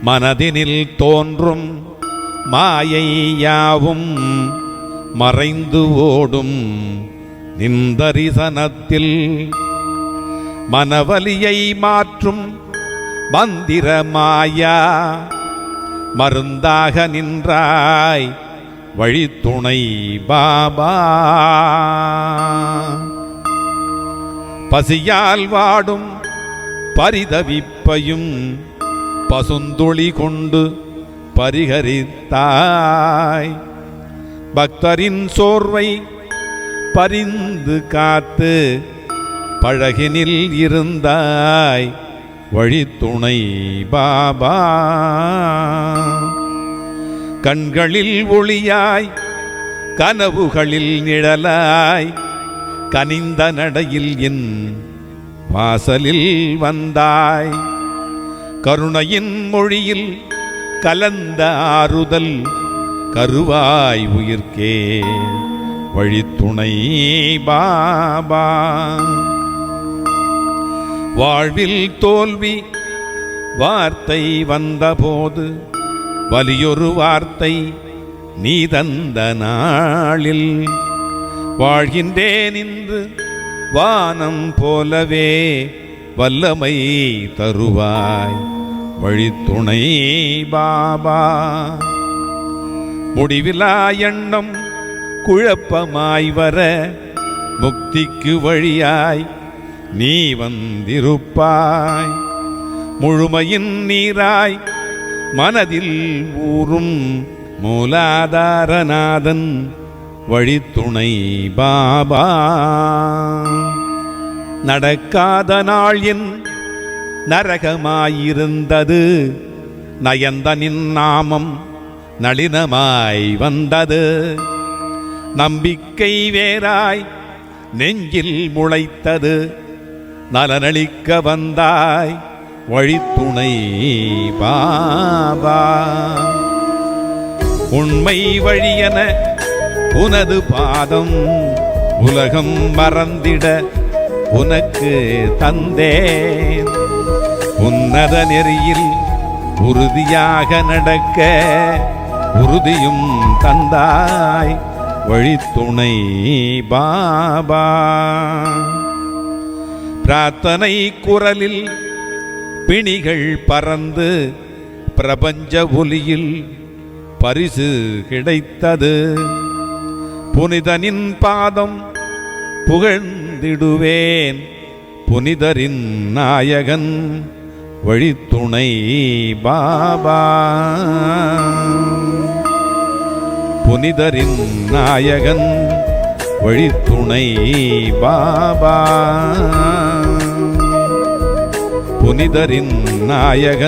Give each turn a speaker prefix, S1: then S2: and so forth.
S1: மனதினில் தோன்றும் மாயையாவும் மறைந்து ஓடும் நிந்தரிசனத்தில் மனவலியை மாற்றும் மந்திர மாயா மருந்தாக நின்றாய் வழித்துணை பாபா. பசியால் வாடும் பரிதவிப்பையும் பசுந்துளி கொண்டு பரிகரித்தாய். பக்தரின் சோர்வை பரிந்து காத்து பழகினில் இருந்தாய் வழித்துணை பாபா. கண்களில் ஒளியாய் கனவுகளில் நிழலாய் கனிந்த நடையில் என் வாசலில் வந்தாய். கருணையின் மொழியில் கலந்த ஆறுதல் கருவாய் உயிர்க்கே வழித்துணை பாபா. வாழ்வில் தோல்வி வார்த்தை வந்தபோது வலியொரு வார்த்தை நீ தந்த நாளில் வாழ்கின்றேன் என்று வானம் போலவே வல்லமை தருவாய் வழித்துணை பாபா. முடிவிலா எண்ணம் குழப்பமாய் வர முக்திக்கு வழியாய் நீ வந்திருப்பாய். முழுமையின் நீராய் மனதில் ஊறும் மூலாதாரநாதன் வழித்துணை பாபா. நடக்காத நாள் என் நரகமாயிருந்தது, நயந்தனின் நாமம் நளினமாய் வந்தது. நம்பிக்கை வேராய் நெஞ்சில் முளைத்தது, நலனளிக்க வந்தாய் வழித்துணை பாபா. உண்மை வழியென உனது பாதம் உலகம் மறந்திட உனக்கு தந்தேன். உன்னத நெறியில் உறுதியாக நடக்க உறுதியும் தந்தாய் வழித்துணை பாபா. பிரார்த்தனை குரலில் பிணிகள் பறந்து பிரபஞ்ச ஒலியில் பரிசு கிடைத்தது. புனிதனின் பாதம் புகழ்ந்திடுவேன், புனிதரின் நாயகன் வழித்துணை பாபா. புனிதரின் நாயகன் வழித்துணை பாபா. புனிதரின் நாயகன்